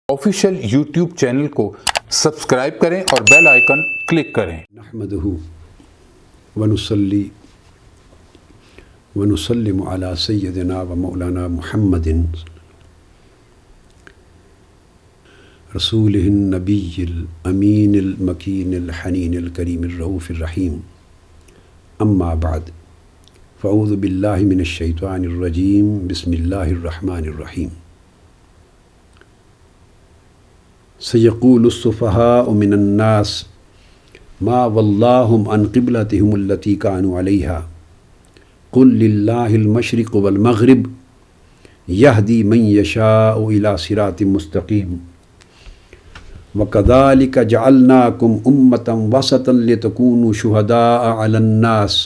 Official YouTube channel کو subscribe کریں اور بیل آئیکن کلک کریں۔ نحمدہ ونصلی ونسلم علی سیدنا و مولانا محمد رسولہ النبی الامین المکین الحنین الکریم الرؤوف الرحیم، اما بعد فاعوذ باللہ من الشیطان الرجیم، بسم اللہ الرحمن الرحیم۔ سیقول السفہاء من الناس ما ولاہم عن قبلتہم التی کانوا علیہا قل للہ المشرق والمغرب یہدی من یشاء الی صراط مستقیم وکذالک جعلناکم امۃ وسطا لتکونوا شہداء علی الناس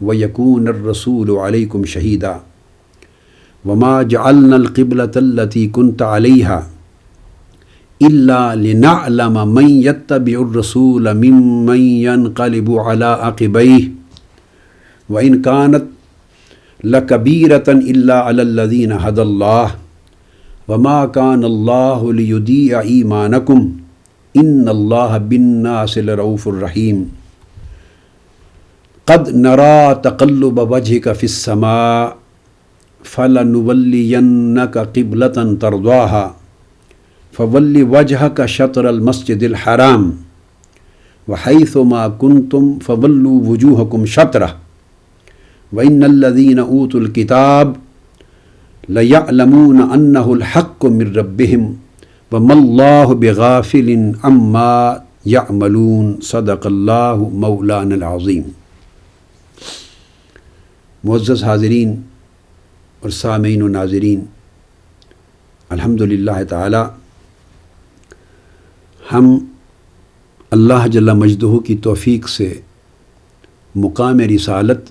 ویکون الرسول علیکم شہیدا وما جعلنا القبلۃ التی کنت علیہا الا لنعلم من يتبع الرسول ممن ينقلب على عقبيه وإن كانت لكبيرة إلا على الذين هدى الله وما كان الله ليضيع إيمانكم إن الله بالناس لرؤوف رحيم قد نرى تقلب وجهك في السماء فلنولينك قبلة ترضاها فول وجهك شطر المسجد الحرام وحيثما كنتم فولوا وجوهكم شطره وإن الذين أوتوا الكتاب ليعلمون أنه الحق من ربهم وما الله بغافل عما يعملون صدق الله مولانا العظيم۔ معزز حاضرین اور سامعین و ناظرین، الحمدللہ تعالی ہم اللہ جل مجدہ کی توفیق سے مقام رسالت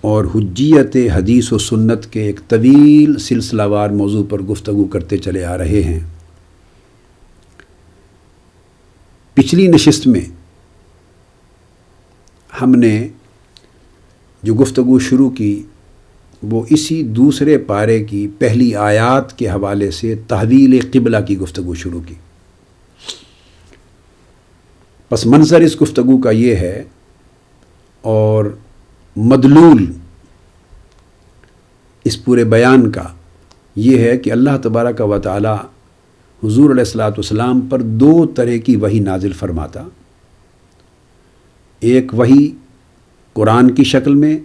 اور حجیت حدیث و سنت کے ایک طویل سلسلہ وار موضوع پر گفتگو کرتے چلے آ رہے ہیں۔ پچھلی نشست میں ہم نے جو گفتگو شروع کی وہ اسی دوسرے پارے کی پہلی آیات کے حوالے سے تحویل قبلہ کی گفتگو شروع کی۔ پس منظر اس گفتگو کا یہ ہے اور مدلول اس پورے بیان کا یہ ہے کہ اللہ تبارک و تعالی حضور علیہ الصلاۃ والسلام پر دو طرح کی وحی نازل فرماتا۔ ایک وحی قرآن کی شکل میں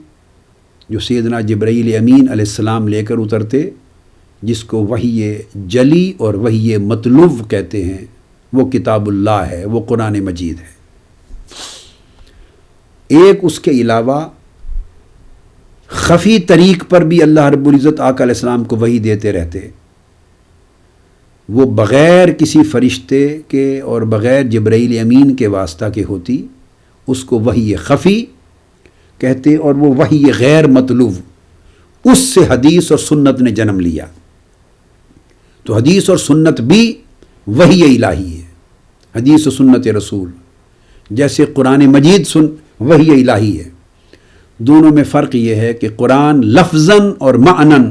جو سیدنا جبرائیل امین علیہ السلام لے کر اترتے، جس کو وحی جلی اور وحی مطلوب کہتے ہیں، وہ کتاب اللہ ہے، وہ قرآن مجید ہے۔ ایک اس کے علاوہ خفی طریق پر بھی اللہ رب العزت آقا علیہ السلام کو وحی دیتے رہتے، وہ بغیر کسی فرشتے کے اور بغیر جبرائیل امین کے واسطہ کے ہوتی، اس کو وحی خفی کہتے، اور وہ وحی غیر مطلوب، اس سے حدیث اور سنت نے جنم لیا۔ تو حدیث اور سنت بھی وحی الہی ہے، حدیث و سنت رسول، جیسے قرآن مجید وحی الہی ہے۔ دونوں میں فرق یہ ہے کہ قرآن لفظاً اور معناً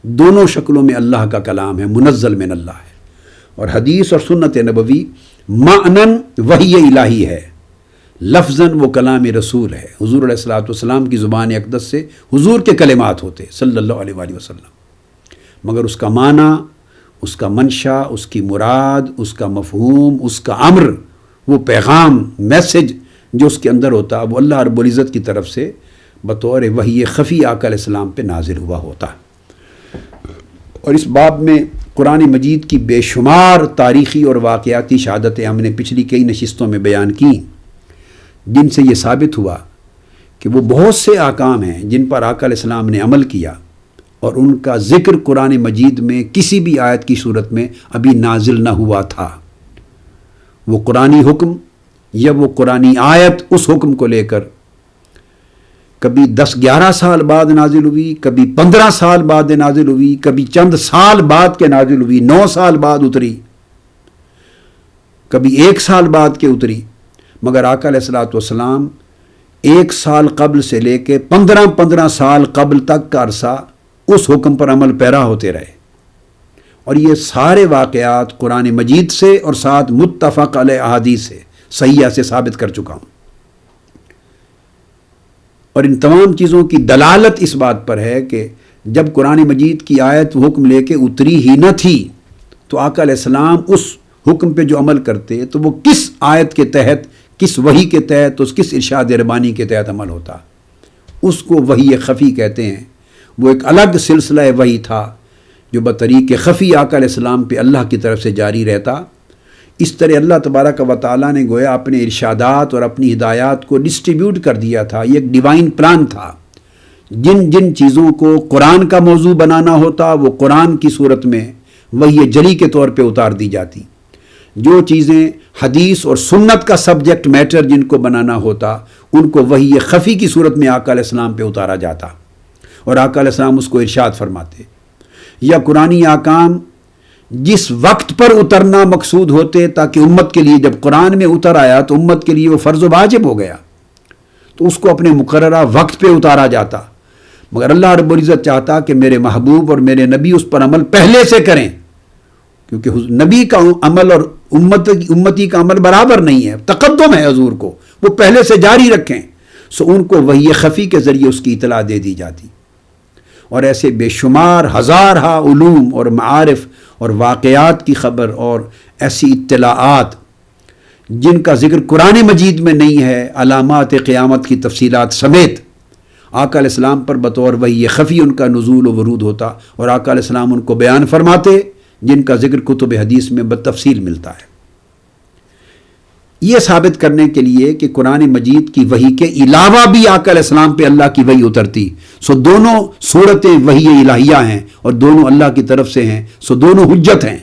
دونوں شکلوں میں اللہ کا کلام ہے، منزل من اللہ ہے، اور حدیث اور سنت نبوی معناً وحی الہی ہے، لفظاً وہ کلام رسول ہے۔ حضور علیہ الصلاۃ والسلام کی زبان اقدس سے حضور کے کلمات ہوتے صلی اللہ علیہ وآلہ وسلم، مگر اس کا معنی، اس کا منشا، اس کی مراد، اس کا مفہوم، اس کا امر، وہ پیغام، میسج جو اس کے اندر ہوتا، وہ اللہ رب العزت کی طرف سے بطور وحی خفی آقا علیہ السلام پہ نازل ہوا ہوتا۔ اور اس باب میں قرآن مجید کی بے شمار تاریخی اور واقعاتی شہادتیں ہم نے پچھلی کئی نشستوں میں بیان کی، جن سے یہ ثابت ہوا کہ وہ بہت سے احکام ہیں جن پر آقا علیہ السلام نے عمل کیا، اور ان کا ذکر قرآن مجید میں کسی بھی آیت کی صورت میں ابھی نازل نہ ہوا تھا۔ وہ قرآنی حکم یا وہ قرآنی آیت اس حکم کو لے کر کبھی 10-11 سال بعد نازل ہوئی، کبھی 15 سال بعد نازل ہوئی، کبھی چند سال بعد کے نازل ہوئی، 9 سال بعد اتری، کبھی 1 سال بعد کے اتری، مگر آقا علیہ الصلاۃ والسلام 1 سال قبل سے لے کے 15 سال قبل تک کا عرصہ اس حکم پر عمل پیرا ہوتے رہے، اور یہ سارے واقعات قرآن مجید سے اور ساتھ متفق علیہ احادیث سے صحیحہ سے ثابت کر چکا ہوں. اور ان تمام چیزوں کی دلالت اس بات پر ہے کہ جب قرآن مجید کی آیت حکم لے کے اتری ہی نہ تھی تو آقا علیہ السلام اس حکم پہ جو عمل کرتے تو وہ کس آیت کے تحت، کس وحی کے تحت، اس کس ارشاد ربانی کے تحت عمل ہوتا. اس کو وحی خفی کہتے ہیں. وہ ایک الگ سلسلہ وحی تھا جو بطریق خفی آقا علیہ السلام پہ اللہ کی طرف سے جاری رہتا. اس طرح اللہ تبارک و تعالیٰ نے گویا اپنے ارشادات اور اپنی ہدایات کو ڈسٹریبیوٹ کر دیا تھا. یہ ایک ڈیوائن پلان تھا. جن جن چیزوں کو قرآن کا موضوع بنانا ہوتا وہ قرآن کی صورت میں وحی جلی کے طور پہ اتار دی جاتی. جو چیزیں حدیث اور سنت کا سبجیکٹ میٹر جن کو بنانا ہوتا ان کو وحی خفی کی صورت میں آقا علیہ السلام پہ اتارا جاتا اور آقا علیہ السلام اس کو ارشاد فرماتے. یا قرآنی احکام جس وقت پر اترنا مقصود ہوتے تاکہ امت کے لیے، جب قرآن میں اتر آیا تو امت کے لیے وہ فرض و واجب ہو گیا تو اس کو اپنے مقررہ وقت پہ اتارا جاتا. مگر اللہ رب العزت چاہتا کہ میرے محبوب اور میرے نبی اس پر عمل پہلے سے کریں، کیونکہ نبی کا عمل اور امتی کا عمل برابر نہیں ہے، تقدم ہے حضور کو، وہ پہلے سے جاری رکھیں. سو ان کو وحی خفی کے ذریعے اس کی اطلاع دے دی جاتی. اور ایسے بے شمار ہزارہا علوم اور معارف اور واقعات کی خبر اور ایسی اطلاعات جن کا ذکر قرآن مجید میں نہیں ہے، علامات قیامت کی تفصیلات سمیت آقا علیہ السلام پر بطور وحی خفی ان کا نزول و ورود ہوتا اور آقا علیہ السلام ان کو بیان فرماتے، جن کا ذکر کتب حدیث میں بتفصیل ملتا ہے. یہ ثابت کرنے کے لیے کہ قرآن مجید کی وحی کے علاوہ بھی آقا علیہ السلام پہ اللہ کی وحی اترتی. سو دونوں صورتیں وحی الہیہ ہیں اور دونوں اللہ کی طرف سے ہیں، سو دونوں حجت ہیں.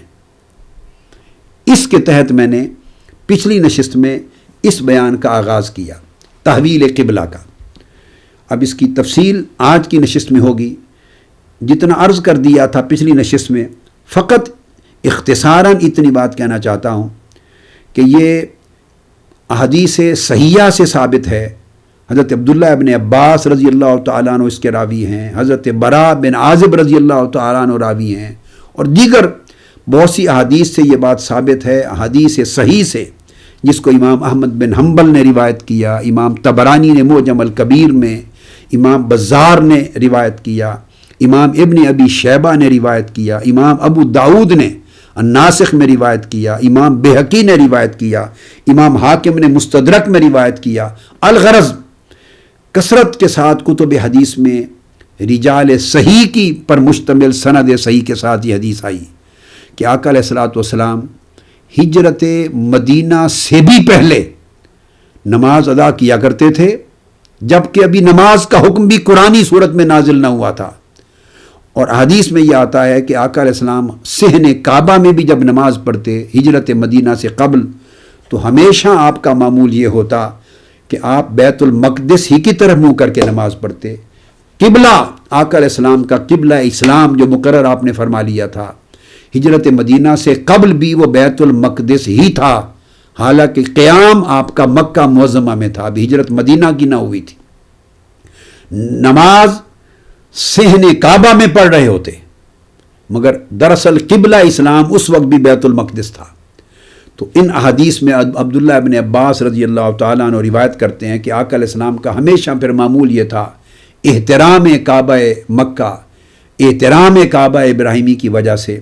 اس کے تحت میں نے پچھلی نشست میں اس بیان کا آغاز کیا، تحویل قبلہ کا. اب اس کی تفصیل آج کی نشست میں ہوگی. جتنا عرض کر دیا تھا پچھلی نشست میں، فقط اختصاراً اتنی بات کہنا چاہتا ہوں کہ یہ احادیث صحیحہ سے ثابت ہے. حضرت عبداللہ ابن عباس رضی اللہ تعالیٰ عنہ اس کے راوی ہیں، حضرت براء بن عازب رضی اللہ تعالیٰ عنہ راوی ہیں، اور دیگر بہت سی احادیث سے یہ بات ثابت ہے، احادیث صحیح سے، جس کو امام احمد بن حنبل نے روایت کیا، امام طبرانی نے معجم الکبیر میں، امام بزار نے روایت کیا، امام ابن ابی شیبہ نے روایت کیا، امام ابو داود نے الناسخ میں روایت کیا، امام بہقی نے روایت کیا، امام حاکم نے مستدرک میں روایت کیا. الغرض کثرت کے ساتھ کتب حدیث میں رجال صحیح کی پر مشتمل سند صحیح کے ساتھ یہ حدیث آئی کہ آقا علیہ الصلوۃ والسلام ہجرت مدینہ سے بھی پہلے نماز ادا کیا کرتے تھے، جبکہ ابھی نماز کا حکم بھی قرآنی صورت میں نازل نہ ہوا تھا. اور حدیث میں یہ آتا ہے کہ آقا علیہ السلام صحن کعبہ میں بھی جب نماز پڑھتے ہجرت مدینہ سے قبل تو ہمیشہ آپ کا معمول یہ ہوتا کہ آپ بیت المقدس ہی کی طرف منہ کر کے نماز پڑھتے. قبلہ آقا علیہ السلام کا قبلہ اسلام جو مقرر آپ نے فرما لیا تھا ہجرت مدینہ سے قبل بھی وہ بیت المقدس ہی تھا، حالانکہ قیام آپ کا مکہ معظمہ میں تھا، ابھی ہجرت مدینہ کی نہ ہوئی تھی. نماز صحن کعبہ میں پڑھ رہے ہوتے، مگر دراصل قبلہ اسلام اس وقت بھی بیت المقدس تھا. تو ان احادیث میں عبداللہ ابن عباس رضی اللہ تعالیٰ عنہ روایت کرتے ہیں کہ آقا علیہ السلام کا ہمیشہ پھر معمول یہ تھا احترام کعبہ مکہ، احترام کعبہ ابراہیمی کی وجہ سے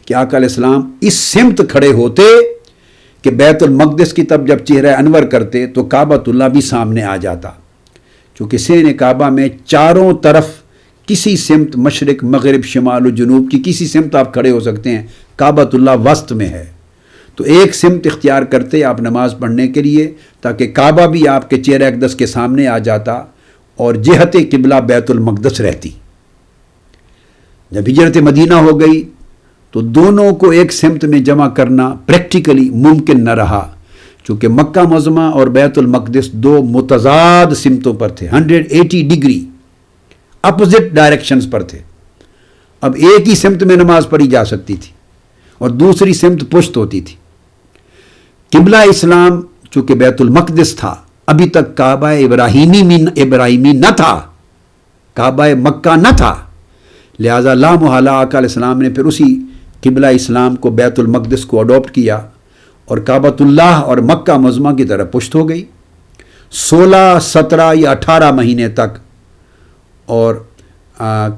کہ آقا علیہ السلام اس سمت کھڑے ہوتے کہ بیت المقدس کی طرف جب چہرہ انور کرتے تو کعبۃ اللہ بھی سامنے آ جاتا، چونکہ صحن کعبہ میں چاروں طرف کسی سمت مشرق مغرب شمال و جنوب کی کسی سمت آپ کھڑے ہو سکتے ہیں، کعبۃ اللہ وسط میں ہے. تو ایک سمت اختیار کرتے آپ نماز پڑھنے کے لیے تاکہ کعبہ بھی آپ کے چہرہ اقدس کے سامنے آ جاتا اور جہت قبلہ بیت المقدس رہتی. جب ہجرت مدینہ ہو گئی تو دونوں کو ایک سمت میں جمع کرنا پریکٹیکلی ممکن نہ رہا، چونکہ مکہ معظمہ اور بیت المقدس دو متضاد سمتوں پر تھے، 180 ڈگری اپوزٹ ڈائریکشنز پر تھے. اب ایک ہی سمت میں نماز پڑھی جا سکتی تھی اور دوسری سمت پشت ہوتی تھی. قبلہ اسلام چونکہ بیت المقدس تھا، ابھی تک کعبہ ابراہیمی نہ تھا، کعبہ مکہ نہ تھا، لہذا لا محالہ آقا علیہ السلام نے پھر اسی قبلہ اسلام کو بیت المقدس کو اڈاپٹ کیا اور کعبۃ اللہ اور مکہ معظمہ کی طرف پشت ہو گئی۔ 16، 17 یا 18 مہینے تک، اور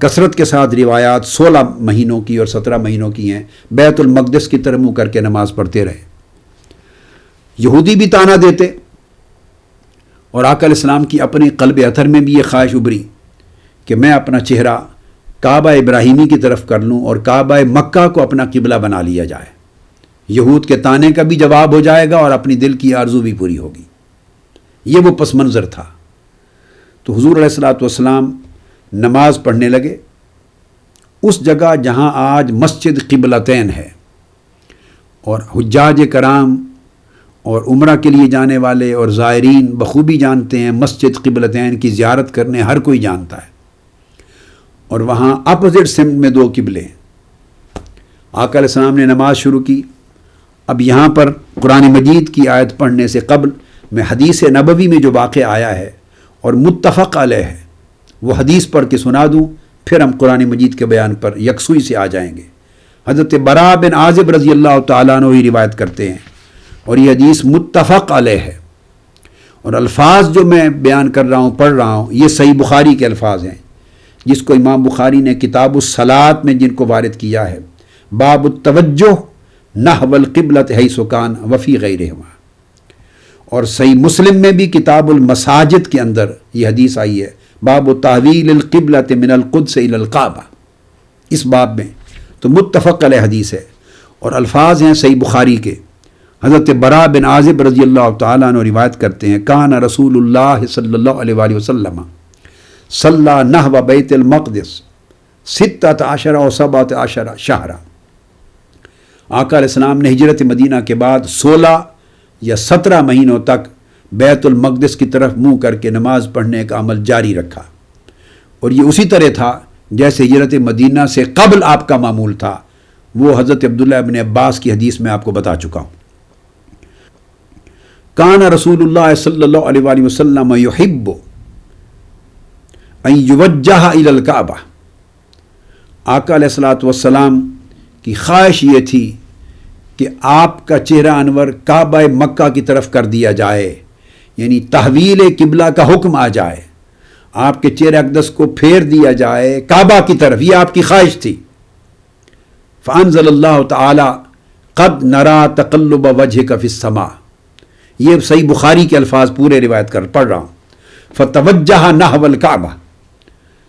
کثرت کے ساتھ روایات 16 مہینوں کی اور 17 مہینوں کی ہیں، بیت المقدس کی طرف منہ کر کے نماز پڑھتے رہے۔ یہودی بھی تانا دیتے، اور آقا علیہ السلام کی اپنے قلب اطہر میں بھی یہ خواہش ابھری کہ میں اپنا چہرہ کعبہ ابراہیمی کی طرف کر لوں اور کعبہ مکہ کو اپنا قبلہ بنا لیا جائے۔ یہود کے تانے کا بھی جواب ہو جائے گا اور اپنی دل کی آرزو بھی پوری ہوگی۔ یہ وہ پس منظر تھا۔ تو حضور علیہ الصلوۃ والسلام نماز پڑھنے لگے اس جگہ جہاں آج مسجد قبلتین ہے، اور حجاج کرام اور عمرہ کے لیے جانے والے اور زائرین بخوبی جانتے ہیں مسجد قبلتین کی زیارت کرنے ہر کوئی جانتا ہے، اور وہاں اپوزٹ سمت میں 2 قبلے ہیں۔ آقا علیہ السلام نے نماز شروع کی۔ اب یہاں پر قرآن مجید کی آیت پڑھنے سے قبل میں حدیث نبوی میں جو واقعہ آیا ہے اور متفق علیہ ہے وہ حدیث پڑھ کے سنا دوں، پھر ہم قرآن مجید کے بیان پر یکسوئی سے آ جائیں گے۔ حضرت براء بن عازب رضی اللہ تعالیٰ عنہ ہی روایت کرتے ہیں، اور یہ حدیث متفق علیہ ہے، اور الفاظ جو میں بیان کر رہا ہوں پڑھ رہا ہوں یہ صحیح بخاری کے الفاظ ہیں، جس کو امام بخاری نے کتاب الصلاۃ میں جن کو وارد کیا ہے، باب التوجہ نحو القبلۃ حیث کان وفی غیرہما، اور صحیح مسلم میں بھی کتاب المساجد کے اندر یہ حدیث آئی ہے، باب تحویل القبلۃ من القدس الی الکعبہ، اس باب میں تو متفق علیہ حدیث ہے، اور الفاظ ہیں صحیح بخاری کے۔ حضرت براء بن عازب رضی اللہ تعالیٰ عنہ روایت کرتے ہیں، کان رسول اللہ صلی اللہ علیہ وآلہ وسلم صلی نحو بیت المقدس 16 و 17 شہرا۔ آقا علیہ السلام نے ہجرت مدینہ کے بعد 16 یا 17 مہینوں تک بیت المقدس کی طرف منہ کر کے نماز پڑھنے کا عمل جاری رکھا، اور یہ اسی طرح تھا جیسے ہجرت مدینہ سے قبل آپ کا معمول تھا۔ وہ حضرت عبداللہ ابن عباس کی حدیث میں آپ کو بتا چکا ہوں۔ کان رسول اللہ صلی اللہ علیہ وآلہ وسلم یحب ان یوجہ الی الکعبہ، آقا علیہ الصلوۃ والسلام کی خواہش یہ تھی کہ آپ کا چہرہ انور کعبہ مکہ کی طرف کر دیا جائے، یعنی تحویل قبلہ کا حکم آ جائے، آپ کے چہرہ اقدس کو پھیر دیا جائے کعبہ کی طرف، یہ آپ کی خواہش تھی۔ فانزل اللہ تعالی قد نرا تقلب وجہک فی السماء، یہ صحیح بخاری کے الفاظ پورے روایت کر پڑھ رہا ہوں، فتوجہ نحو الکعبہ،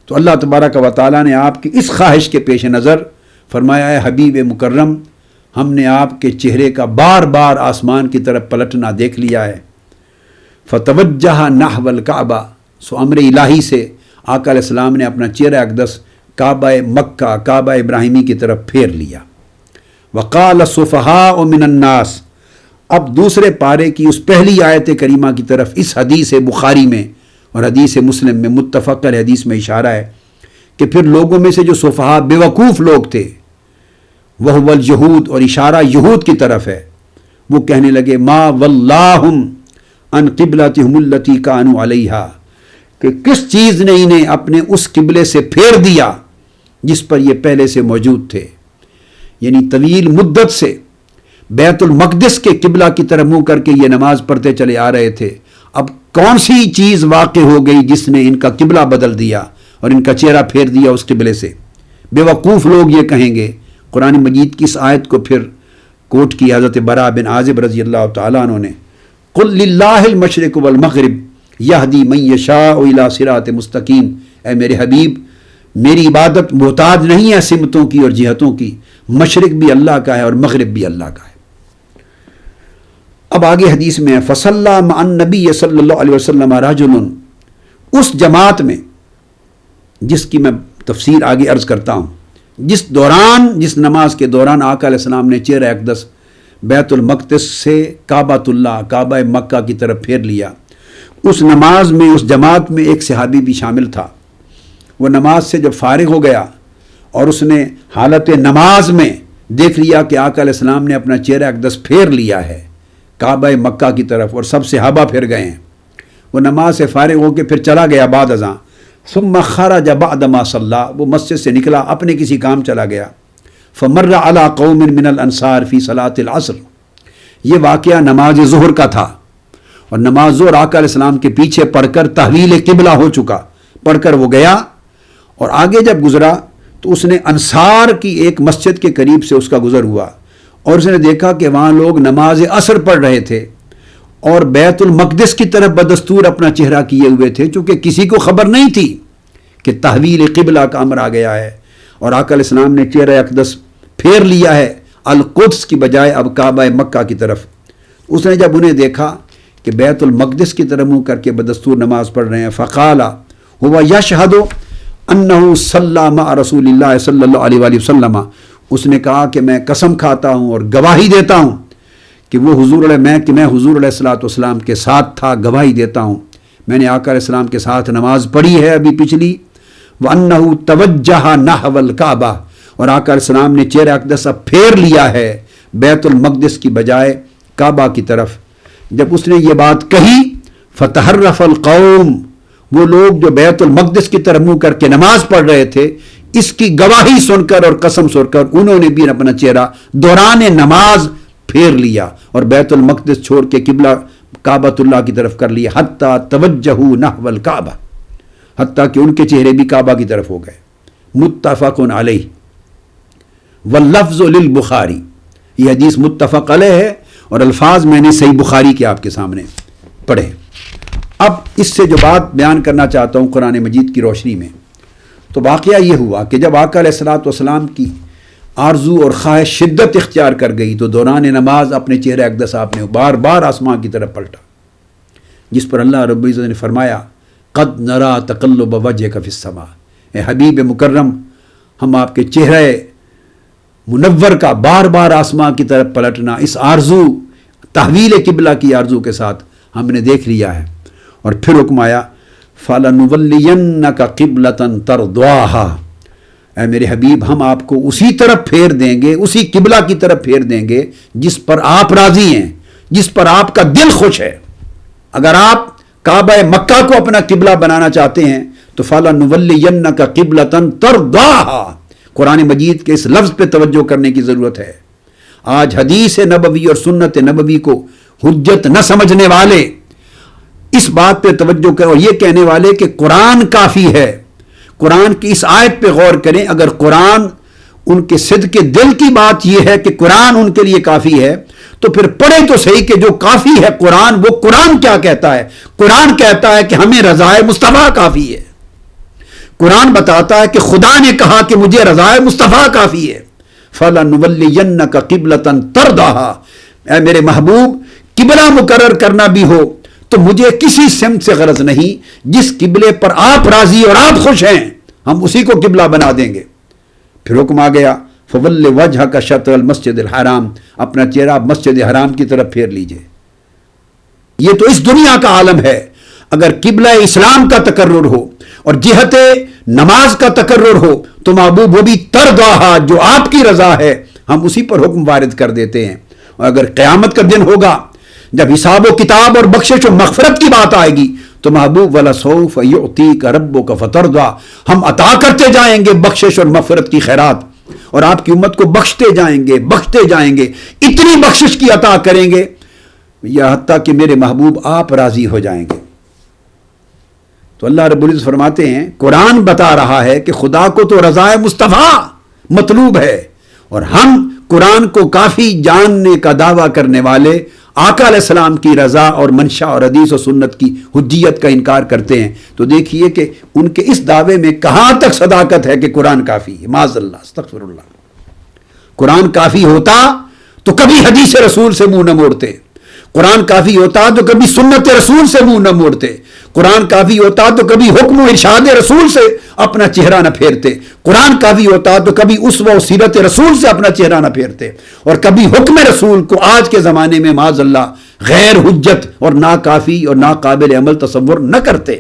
تو اللہ تبارک و تعالیٰ نے آپ کی اس خواہش کے پیش نظر فرمایا ہے حبیب مکرم، ہم نے آپ کے چہرے کا بار بار آسمان کی طرف پلٹنا دیکھ لیا ہے۔ فتوجہ نحو الکعبہ، سو امر الہی سے آقا علیہ السلام نے اپنا چہرہ اقدس کعبہ مکہ، کعبہ ابراہیمی کی طرف پھیر لیا۔ وقال السفہاء من الناس، اب دوسرے پارے کی اس پہلی آیت کریمہ کی طرف اس حدیث بخاری میں اور حدیث مسلم میں متفق علیہ حدیث میں اشارہ ہے کہ پھر لوگوں میں سے جو سفہاء بیوقوف لوگ تھے، وہو الجہود، اور اشارہ یہود کی طرف ہے، وہ کہنے لگے ما واللہم ان قبلتہم التی کانوا علیہا، کہ کس چیز نے انہیں اپنے اس قبلے سے پھیر دیا جس پر یہ پہلے سے موجود تھے، یعنی طویل مدت سے بیت المقدس کے قبلہ کی طرف منہ کر کے یہ نماز پڑھتے چلے آ رہے تھے، اب کون سی چیز واقع ہو گئی جس نے ان کا قبلہ بدل دیا اور ان کا چہرہ پھیر دیا اس قبلے سے؟ بیوقوف لوگ یہ کہیں گے۔ قرآن مجید کی اس آیت کو پھر کوٹ کی حضرت براء بن عازب رضی اللہ تعالیٰ عنہ نے، قل للہ المشرق والمغرب یہدی من یشاء الی صراط مستقیم، اے میرے حبیب میری عبادت محتاج نہیں ہے سمتوں کی اور جہتوں کی، مشرق بھی اللہ کا ہے اور مغرب بھی اللہ کا ہے۔ اب آگے حدیث میں ہے فصلی مع النبی صلی اللہ علیہ وسلم رجل، اس جماعت میں جس کی میں تفسیر آگے عرض کرتا ہوں، جس نماز کے دوران آقا علیہ السلام نے چہرہ اقدس بیت المقدس سے کعبۃ اللہ، کعبہ مکہ کی طرف پھیر لیا، اس نماز میں اس جماعت میں ایک صحابی بھی شامل تھا۔ وہ نماز سے جب فارغ ہو گیا اور اس نے حالت نماز میں دیکھ لیا کہ آقا علیہ السلام نے اپنا چہرہ اقدس پھیر لیا ہے کعبہ مکہ کی طرف اور سب صحابہ پھر گئے ہیں، وہ نماز سے فارغ ہو کے پھر چلا گیا بعد ازاں، ثم خرج بعد ما صلی، وہ مسجد سے نکلا اپنے کسی کام چلا گیا، فمر علی قوم من الانصار فی صلاۃ العصر، یہ واقعہ نماز ظہر کا تھا، اور نماز ظہر آقا علیہ السلام کے پیچھے پڑھ کر تحویل قبلہ ہو چکا، پڑھ کر وہ گیا، اور آگے جب گزرا تو اس نے انصار کی ایک مسجد کے قریب سے اس کا گزر ہوا، اور اس نے دیکھا کہ وہاں لوگ نماز عصر پڑھ رہے تھے اور بیت المقدس کی طرف بدستور اپنا چہرہ کیے ہوئے تھے، چونکہ کسی کو خبر نہیں تھی کہ تحویل قبلہ کا امر آ گیا ہے، اور آقا علیہ السلام نے چہرہ اقدس پھیر لیا ہے القدس کی بجائے اب کعبہ مکہ کی طرف۔ اس نے جب انہیں دیکھا کہ بیت المقدس کی طرف منہ کر کے بدستور نماز پڑھ رہے ہیں، فقال ہوا یشہد انہ صلی مع رسول اللہ صلی اللہ علیہ وآلہ وسلم، اس نے کہا کہ میں قسم کھاتا ہوں اور گواہی دیتا ہوں کہ وہ حضور میں حضور علیہ الصلوۃ والسلام کے ساتھ تھا، گواہی دیتا ہوں میں نے آقا علیہ السلام کے ساتھ نماز پڑھی ہے ابھی پچھلی، وَأَنَّهُ تَوَجَّهَ نَحْوَ الْكَعْبَةِ، اور آقا علیہ السلام نے چہرہ اقدس اب پھیر لیا ہے بیت المقدس کی بجائے کعبہ کی طرف۔ جب اس نے یہ بات کہی فَتَحَرَّفَ الْقَوْمُ، وہ لوگ جو بیت المقدس کی طرف منہ کر کے نماز پڑھ رہے تھے، اس کی گواہی سن کر اور قسم سن کر انہوں نے بھی اپنا چہرہ دوران نماز پھیر لیا اور بیت المقدس چھوڑ کے قبلہ کعبۃ اللہ کی طرف کر لیا، حتیٰ توجہوا نحو الکعبہ، حتیٰ کہ ان کے چہرے بھی کعبہ کی طرف ہو گئے۔ متفق علیہ واللفظ للبخاری، یہ حدیث متفق علیہ ہے اور الفاظ میں نے صحیح بخاری کے آپ کے سامنے پڑھے۔ اب اس سے جو بات بیان کرنا چاہتا ہوں قرآن مجید کی روشنی میں، تو واقعہ یہ ہوا کہ جب آقا علیہ الصلوۃ والسلام کی آرزو اور خواہش شدت اختیار کر گئی تو دوران نماز اپنے چہرہ اقدس آپ نے بار بار آسمان کی طرف پلٹا، جس پر اللہ رب العزت نے فرمایا قد نرا تقلب وجهك فی السماء، اے حبیب مکرم ہم آپ کے چہرہ منور کا بار بار آسمان کی طرف پلٹنا اس آرزو تحویل قبلہ کی آرزو کے ساتھ ہم نے دیکھ لیا ہے۔ اور پھر حکم آیا فَلَنُوَلِّيَنَّكَ قِبْلَةً تَرْضَاهَا، اے میرے حبیب ہم آپ کو اسی طرف پھیر دیں گے، اسی قبلہ کی طرف پھیر دیں گے جس پر آپ راضی ہیں، جس پر آپ کا دل خوش ہے۔ اگر آپ کعبہ مکہ کو اپنا قبلہ بنانا چاہتے ہیں تو فَلَنُوَلِّيَنَّكَ قِبْلَةً تَرْضَاهَا، قرآن مجید کے اس لفظ پہ توجہ کرنے کی ضرورت ہے۔ آج حدیث نبوی اور سنت نبوی کو حجت نہ سمجھنے والے اس بات پہ توجہ کریں اور یہ کہنے والے کہ قرآن کافی ہے، قرآن کی اس آیت پہ غور کریں۔ اگر قرآن ان کے صدق دل کی بات یہ ہے کہ قرآن ان کے لیے کافی ہے تو پھر پڑھے تو صحیح کہ جو کافی ہے قرآن، وہ قرآن کیا کہتا ہے؟ قرآن کہتا ہے کہ ہمیں رضائے مصطفیٰ کافی ہے۔ قرآن بتاتا ہے کہ خدا نے کہا کہ مجھے رضائے مصطفیٰ کافی ہے۔ فَلَنُوَلِّيَنَّكَ قِبْلَةً تَرْضَاهَا، اے میرے محبوب قبلہ مقرر کرنا بھی ہو تو مجھے کسی سمت سے غرض نہیں، جس قبلے پر آپ راضی اور آپ خوش ہیں ہم اسی کو قبلہ بنا دیں گے۔ پھر حکم آ گیا فَوَلِّ وَجْهَكَ شَطْرَ الْمَسْجِدِ الْحَرَامِ، اپنا چہرہ مسجد حرام کی طرف پھیر لیجئے۔ یہ تو اس دنیا کا عالم ہے۔ اگر قبلہ اسلام کا تقرر ہو اور جہت نماز کا تقرر ہو تو محبوب وہ بھی ترضاہا، جو آپ کی رضا ہے ہم اسی پر حکم وارد کر دیتے ہیں۔ اور اگر قیامت کا دن ہوگا جب حساب و کتاب اور بخشش و مغفرت کی بات آئے گی تو محبوب وَلَسَوْفَ يُعْطِيكَ رَبُّكَ فَتَرْضَىٰ، ہم عطا کرتے جائیں گے بخشش اور مغفرت کی خیرات، اور آپ کی امت کو بخشتے جائیں گے، بخشتے جائیں گے، اتنی بخشش کی عطا کریں گے یا حتیٰ کہ میرے محبوب آپ راضی ہو جائیں گے۔ تو اللہ رب العزت فرماتے ہیں قرآن بتا رہا ہے کہ خدا کو تو رضائے مصطفیٰ مطلوب ہے، اور ہم قرآن کو کافی جاننے کا دعویٰ کرنے والے آقا علیہ السلام کی رضا اور منشا اور حدیث و سنت کی حجیت کا انکار کرتے ہیں۔ تو دیکھیے کہ ان کے اس دعوے میں کہاں تک صداقت ہے کہ قرآن کافی ہے۔ معاذ اللہ، استغفر اللہ۔ قرآن کافی ہوتا تو کبھی حدیث رسول سے منہ نہ موڑتے، قرآن کافی ہوتا تو کبھی سنت رسول سے منہ نہ موڑتے، قرآن کافی ہوتا تو کبھی حکم و ارشاد رسول سے اپنا چہرہ نہ پھیرتے، قرآن کافی ہوتا تو کبھی اسوہ و سیرت رسول سے اپنا چہرہ نہ پھیرتے، اور کبھی حکم رسول کو آج کے زمانے میں معاذ اللہ غیر حجت اور ناکافی اور ناقابل عمل تصور نہ کرتے۔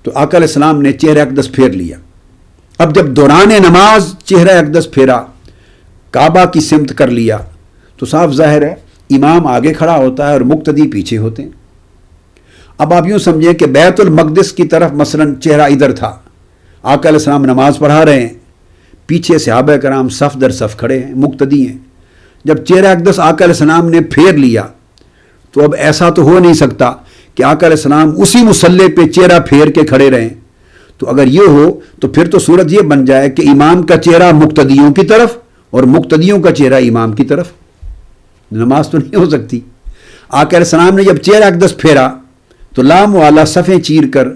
تو آقا علیہ السلام نے چہرہ اقدس پھیر لیا۔ اب جب دوران نماز چہرہ اقدس پھیرا، کعبہ کی سمت کر لیا، تو صاف ظاہر ہے امام آگے کھڑا ہوتا ہے اور مقتدی پیچھے ہوتے ہیں۔ اب آپ یوں سمجھیں کہ بیت المقدس کی طرف مثلا چہرہ ادھر تھا، آقا علیہ السلام نماز پڑھا رہے ہیں، پیچھے صحابہ کرام صف در صف کھڑے ہیں، مقتدی ہیں. جب چہرہ اقدس آقا علیہ السلام نے پھیر لیا تو اب ایسا تو ہو نہیں سکتا کہ آقا علیہ السلام اسی مصلی پہ چہرہ پھیر کے کھڑے رہیں. تو اگر یہ ہو تو پھر تو صورت یہ بن جائے کہ امام کا چہرہ مقتدیوں کی طرف اور مقتدیوں کا چہرہ امام کی طرف. نماز تو نہیں ہو سکتی. آقا علیہ السلام نے جب چہرہ اقدس پھیرا تو لام والا صفیں چیر کر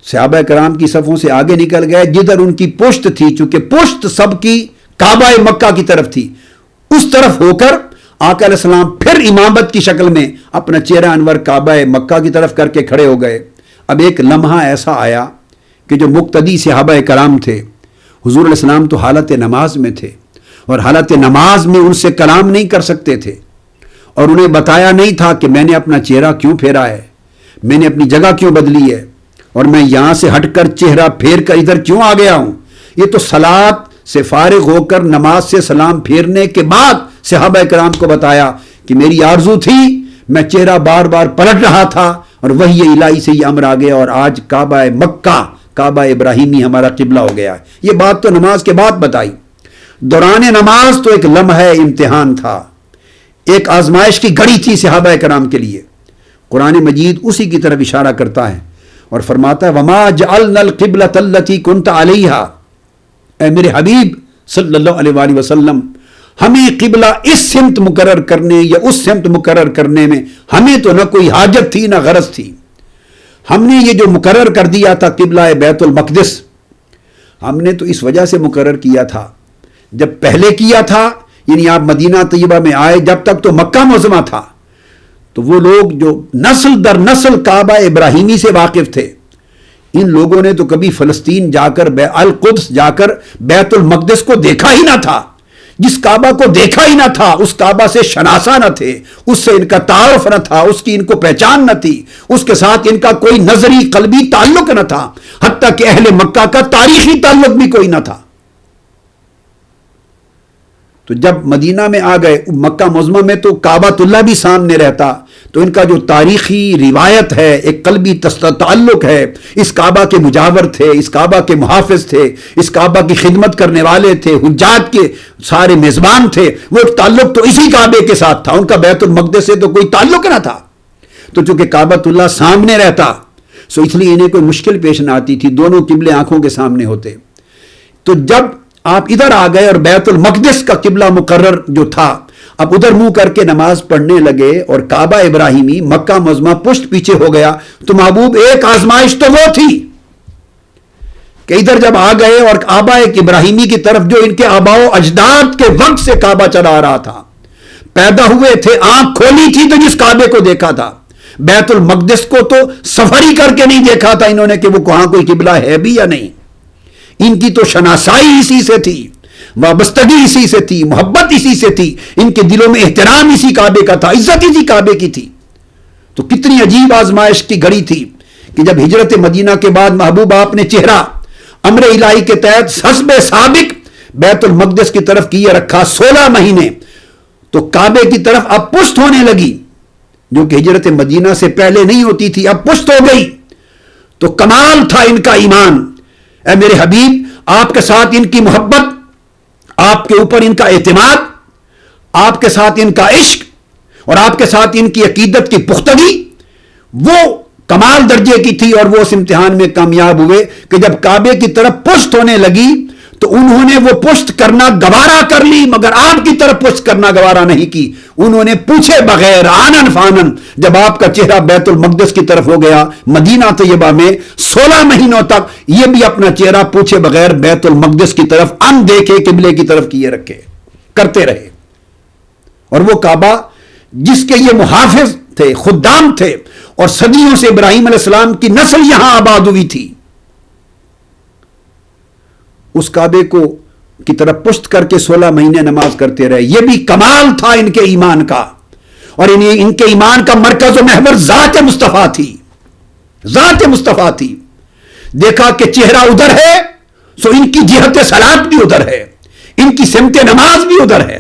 صحابہ کرام کی صفوں سے آگے نکل گئے. جدھر ان کی پشت تھی، چونکہ پشت سب کی کعبہ مکہ کی طرف تھی، اس طرف ہو کر آقا علیہ السلام پھر امامت کی شکل میں اپنا چہرہ انور کعبہ مکہ کی طرف کر کے کھڑے ہو گئے. اب ایک لمحہ ایسا آیا کہ جو مقتدی صحابہ کرام تھے، حضور علیہ السلام تو حالت نماز میں تھے اور حالت نماز میں ان سے کلام نہیں کر سکتے تھے، اور انہیں بتایا نہیں تھا کہ میں نے اپنا چہرہ کیوں پھیرا ہے، میں نے اپنی جگہ کیوں بدلی ہے، اور میں یہاں سے ہٹ کر چہرہ پھیر کر ادھر کیوں آ گیا ہوں. یہ تو صلات سے فارغ ہو کر نماز سے سلام پھیرنے کے بعد صحابہ کرام کو بتایا کہ میری آرزو تھی، میں چہرہ بار بار پلٹ رہا تھا اور وحی الہی سے یہ امر آ گیا، اور آج کعبہ مکہ، کعبہ ابراہیمی ہمارا قبلہ ہو گیا ہے. یہ بات تو نماز کے بعد بتائی. دوران نماز تو ایک لمحہ امتحان تھا، ایک آزمائش کی گھڑی تھی صحابہ کرام کے لیے. قرآن مجید اسی کی طرف اشارہ کرتا ہے اور فرماتا ہے وَمَا جَعَلْنَا الْقِبْلَةَ الَّتِي كُنْتَ عَلَيْهَا، اے میرے حبیب صلی اللہ علیہ وآلہ وسلم، ہمیں قبلہ اس سمت مقرر کرنے یا اس سمت مقرر کرنے میں ہمیں تو نہ کوئی حاجت تھی نہ غرض تھی. ہم نے یہ جو مقرر کر دیا تھا قبلہ بیت المقدس، ہم نے تو اس وجہ سے مقرر کیا تھا، جب پہلے کیا تھا یعنی آپ مدینہ طیبہ میں آئے، جب تک تو مکہ معظمہ تھا، تو وہ لوگ جو نسل در نسل کعبہ ابراہیمی سے واقف تھے، ان لوگوں نے تو کبھی فلسطین جا کر القدس جا کر بیت المقدس کو دیکھا ہی نہ تھا. جس کعبہ کو دیکھا ہی نہ تھا اس کعبہ سے شناسہ نہ تھے، اس سے ان کا تعارف نہ تھا، اس کی ان کو پہچان نہ تھی، اس کے ساتھ ان کا کوئی نظری قلبی تعلق نہ تھا، حتیٰ کہ اہل مکہ کا تاریخی تعلق بھی کوئی نہ تھا. تو جب مدینہ میں آ گئے، مکہ معظمہ میں تو کعبۃ اللہ بھی سامنے رہتا، تو ان کا جو تاریخی روایت ہے، ایک قلبی تعلق ہے، اس کعبہ کے مجاور تھے، اس کعبہ کے محافظ تھے، اس کعبہ کی خدمت کرنے والے تھے، حجاج کے سارے میزبان تھے، وہ ایک تعلق تو اسی کعبے کے ساتھ تھا، ان کا بیت المقدس سے تو کوئی تعلق نہ تھا. تو چونکہ کعبۃ اللہ سامنے رہتا، سو اس لیے انہیں کوئی مشکل پیش نہ آتی تھی، دونوں قبلے آنکھوں کے سامنے ہوتے. تو جب آپ ادھر آ گئے اور بیت المقدس کا قبلہ مقرر جو تھا، اب ادھر منہ کر کے نماز پڑھنے لگے اور کعبہ ابراہیمی مکہ معظمہ پشت پیچھے ہو گیا، تو محبوب ایک آزمائش تو وہ تھی کہ ادھر جب آ گئے اور کعبہ ابراہیمی کی طرف جو ان کے آباء و اجداد کے وقت سے کعبہ چلا رہا تھا، پیدا ہوئے تھے، آنکھ کھولی تھی تو جس کعبے کو دیکھا تھا. بیت المقدس کو تو سفر ہی کر کے نہیں دیکھا تھا انہوں نے کہ وہ کہاں کوئی قبلہ ہے بھی یا نہیں. ان کی تو شناسائی اسی سے تھی، وابستگی اسی سے تھی، محبت اسی سے تھی، ان کے دلوں میں احترام اسی کعبے کا تھا، عزت اسی کعبے کی تھی. تو کتنی عجیب آزمائش کی گھڑی تھی کہ جب ہجرت مدینہ کے بعد محبوب آپ نے چہرہ امر الہی کے تحت حسب سابق بیت المقدس کی طرف کیے رکھا 16 مہینے، تو کعبے کی طرف اب پشت ہونے لگی، جو کہ ہجرت مدینہ سے پہلے نہیں ہوتی تھی، اب پشت ہو گئی. تو کمال تھا ان کا ایمان. اے میرے حبیب، آپ کے ساتھ ان کی محبت، آپ کے اوپر ان کا اعتماد، آپ کے ساتھ ان کا عشق اور آپ کے ساتھ ان کی عقیدت کی پختگی وہ کمال درجے کی تھی. اور وہ اس امتحان میں کامیاب ہوئے کہ جب کعبے کی طرف پشت ہونے لگی تو انہوں نے وہ پشت کرنا گوارا کر لی، مگر آپ کی طرف پشت کرنا گوارا نہیں کی. انہوں نے پوچھے بغیر آنن فانن جب آپ کا چہرہ بیت المقدس کی طرف ہو گیا مدینہ طیبہ میں 16 مہینوں تک یہ بھی اپنا چہرہ پوچھے بغیر بیت المقدس کی طرف ان دیکھے قبلے کی طرف کیے رکھے کرتے رہے. اور وہ کعبہ جس کے یہ محافظ تھے، خدام تھے، اور صدیوں سے ابراہیم علیہ السلام کی نسل یہاں آباد ہوئی تھی، اس کعبے کو کی طرف پشت کر کے 16 مہینے نماز کرتے رہے. یہ بھی کمال تھا ان کے ایمان کا. اور ان کے ایمان کا مرکز و محور ذات مصطفیٰ تھی، ذات مصطفیٰ تھی. دیکھا کہ چہرہ ادھر ہے سو ان کی جہت صلات بھی ادھر ہے، ان کی سمت نماز بھی ادھر ہے.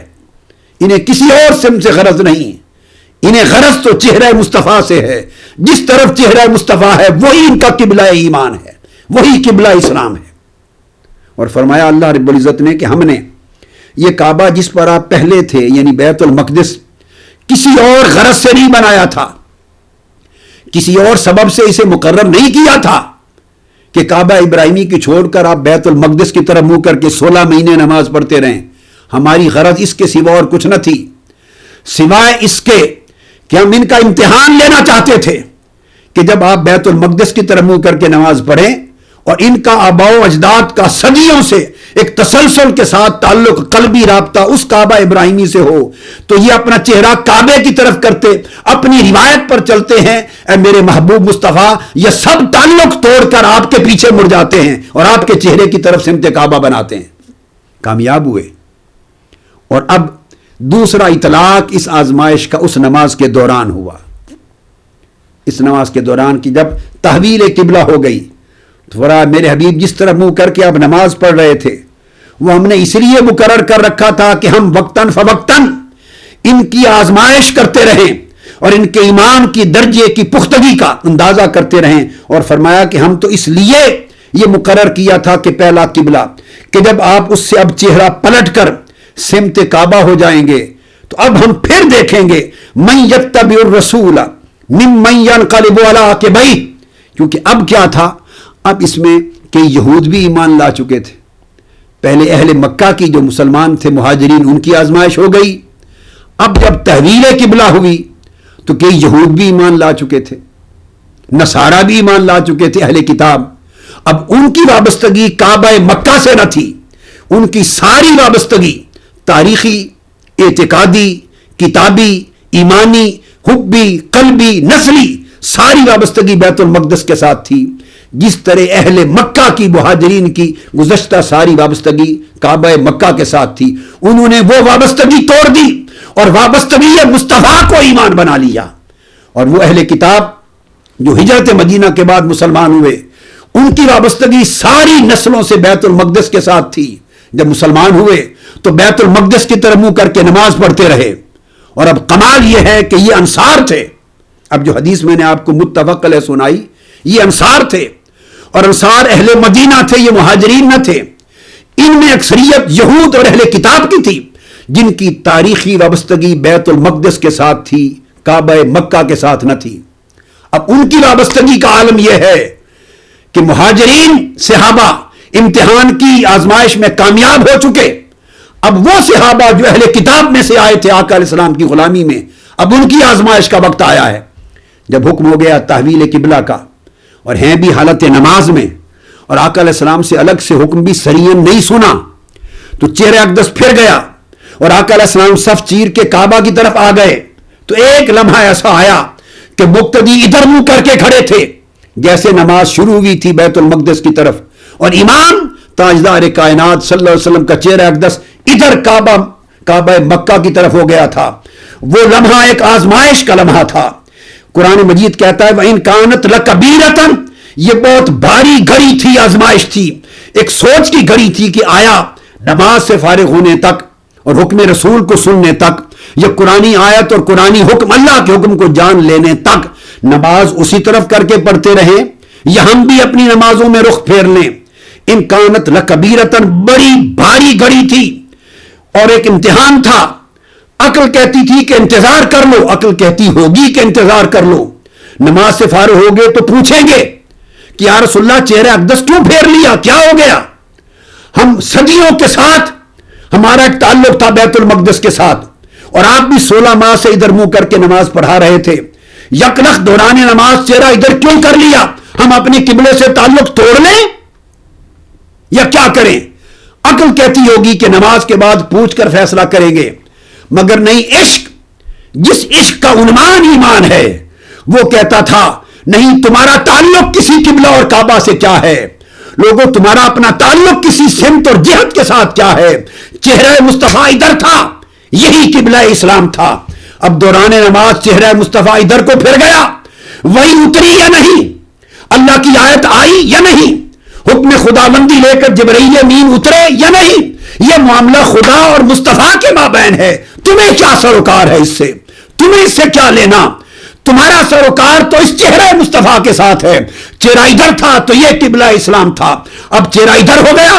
انہیں کسی اور سمت سے غرض نہیں، انہیں غرض تو چہرہ مصطفیٰ سے ہے. جس طرف چہرہ مصطفیٰ ہے وہی ان کا قبلہ ایمان ہے، وہی قبلہ اسلام ہے. اور فرمایا اللہ رب العزت نے کہ ہم نے یہ کعبہ جس پر آپ پہلے تھے یعنی بیت المقدس کسی اور غرض سے نہیں بنایا تھا، کسی اور سبب سے اسے مقرر نہیں کیا تھا کہ کعبہ ابراہیمی کی چھوڑ کر آپ بیت المقدس کی طرف منہ کر کے 16 مہینے نماز پڑھتے رہیں۔ ہماری غرض اس کے سوا اور کچھ نہ تھی، سوائے اس کے کہ ہم ان کا امتحان لینا چاہتے تھے کہ جب آپ بیت المقدس کی طرف منہ کر کے نماز پڑھیں اور ان کا آباء و اجداد کا صدیوں سے ایک تسلسل کے ساتھ تعلق قلبی رابطہ اس کعبہ ابراہیمی سے ہو تو یہ اپنا چہرہ کعبے کی طرف کرتے، اپنی روایت پر چلتے ہیں، اے میرے محبوب مصطفیٰ یہ سب تعلق توڑ کر آپ کے پیچھے مڑ جاتے ہیں اور آپ کے چہرے کی طرف سمت کعبہ بناتے ہیں۔ کامیاب ہوئے۔ اور اب دوسرا اطلاق اس آزمائش کا اس نماز کے دوران ہوا، اس نماز کے دوران کی جب تحویل قبلہ ہو گئی تو فرمایا میرے حبیب جس طرح منہ کر کے آپ نماز پڑھ رہے تھے وہ ہم نے اس لیے مقرر کر رکھا تھا کہ ہم وقتاً فوقتاً ان کی آزمائش کرتے رہیں اور ان کے ایمان کی درجے کی پختگی کا اندازہ کرتے رہیں۔ اور فرمایا کہ ہم تو اس لیے یہ مقرر کیا تھا کہ پہلا قبلہ کہ جب آپ اس سے اب چہرہ پلٹ کر سمت کعبہ ہو جائیں گے تو اب ہم پھر دیکھیں گے من یتبع الرسول ممن ینقلب علی عقبیہ، کیونکہ اب کیا تھا، اب اس میں کہ یہود بھی ایمان لا چکے تھے، پہلے اہل مکہ کی جو مسلمان تھے مہاجرین ان کی آزمائش ہو گئی، اب جب تحویل قبلہ ہوئی تو کئی یہود بھی ایمان لا چکے تھے، نصارہ بھی ایمان لا چکے تھے اہل کتاب، اب ان کی وابستگی کعبہ مکہ سے نہ تھی، ان کی ساری وابستگی تاریخی، اعتقادی، کتابی، ایمانی، حبی، قلبی، نسلی ساری وابستگی بیت المقدس کے ساتھ تھی، جس طرح اہل مکہ کی مہاجرین کی گزشتہ ساری وابستگی کعبہ مکہ کے ساتھ تھی، انہوں نے وہ وابستگی توڑ دی اور وابستگی مصطفیٰ کو ایمان بنا لیا۔ اور وہ اہل کتاب جو ہجرت مدینہ کے بعد مسلمان ہوئے ان کی وابستگی ساری نسلوں سے بیت المقدس کے ساتھ تھی، جب مسلمان ہوئے تو بیت المقدس کی طرف منہ کر کے نماز پڑھتے رہے۔ اور اب کمال یہ ہے کہ یہ انصار تھے، اب جو حدیث میں نے آپ کو متفق علیہ سنائی یہ انصار تھے، اور انصار اہل مدینہ تھے، یہ مہاجرین نہ تھے، ان میں اکثریت یہود اور اہل کتاب کی تھی جن کی تاریخی وابستگی بیت المقدس کے ساتھ تھی، کعبہ مکہ کے ساتھ نہ تھی۔ اب ان کی وابستگی کا عالم یہ ہے کہ مہاجرین صحابہ امتحان کی آزمائش میں کامیاب ہو چکے، اب وہ صحابہ جو اہل کتاب میں سے آئے تھے آقا علیہ السلام کی غلامی میں، اب ان کی آزمائش کا وقت آیا ہے۔ جب حکم ہو گیا تحویل قبلہ کا اور ہیں بھی حالت نماز میں اور آقا علیہ السلام سے الگ سے حکم بھی سرین نہیں سنا تو چہرہ اقدس پھر گیا اور آقا علیہ السلام صف چیر کے کعبہ کی طرف آ گئے تو ایک لمحہ ایسا آیا کہ مقتدی ادھر منہ کر کے کھڑے تھے جیسے نماز شروع ہوئی تھی بیت المقدس کی طرف، اور امام تاجدار کائنات صلی اللہ علیہ وسلم کا چہرہ اقدس ادھر کعبہ مکہ کی طرف ہو گیا تھا۔ وہ لمحہ ایک آزمائش کا لمحہ تھا۔ قرآن مجید کہتا ہے وَإِن كَانَتْ لَكَبِيرَةً، یہ بہت بھاری گھڑی تھی، آزمائش تھی، ایک سوچ کی گھڑی تھی کہ آیا نماز سے فارغ ہونے تک اور حکم رسول کو سننے تک، یہ قرآنی آیت اور قرآنی حکم اللہ کے حکم کو جان لینے تک نماز اسی طرف کر کے پڑھتے رہیں یا ہم بھی اپنی نمازوں میں رخ پھیر لیں۔ ان کانت لکبیرتن، بڑی بھاری گھڑی تھی اور ایک امتحان تھا۔ عقل کہتی تھی کہ انتظار کر لو، عقل کہتی ہوگی کہ انتظار کر لو، نماز سے فارغ ہو گئے تو پوچھیں گے کہ یا رسول اللہ چہرہ اقدس کیوں پھیر لیا، کیا ہو گیا؟ ہم صدیوں کے ساتھ ہمارا ایک تعلق تھا بیت المقدس کے ساتھ اور آپ بھی 16 ماہ سے ادھر منہ کر کے نماز پڑھا رہے تھے، یکلخ دوران نماز چہرہ ادھر کیوں کر لیا؟ ہم اپنے قبلے سے تعلق توڑ لیں یا کیا کریں؟ عقل کہتی ہوگی کہ نماز کے بعد پوچھ کر فیصلہ کریں گے، مگر نہیں، عشق، جس عشق کا عنوان ایمان ہے، وہ کہتا تھا نہیں، تمہارا تعلق کسی قبلہ اور کعبہ سے کیا ہے؟ لوگوں، تمہارا اپنا تعلق کسی سمت اور جہت کے ساتھ کیا ہے؟ چہرہ مصطفیٰ ادھر تھا، یہی قبلہ اسلام تھا۔ اب دوران نماز چہرہ مصطفیٰ ادھر کو پھر گیا، وہی اتری یا نہیں؟ اللہ کی آیت آئی یا نہیں؟ حکم خداوندی لے کر جبرائیل امین اترے یا نہیں؟ یہ معاملہ خدا اور مصطفیٰ کے مابین ہے، تمہیں کیا سروکار ہے اس سے؟ تمہیں اس سے کیا لینا؟ تمہارا سروکار تو اس چہرہ مصطفیٰ کے ساتھ ہے۔ چہرہ ادھر تھا تو یہ قبلہ اسلام تھا، اب چہرہ ادھر ہو گیا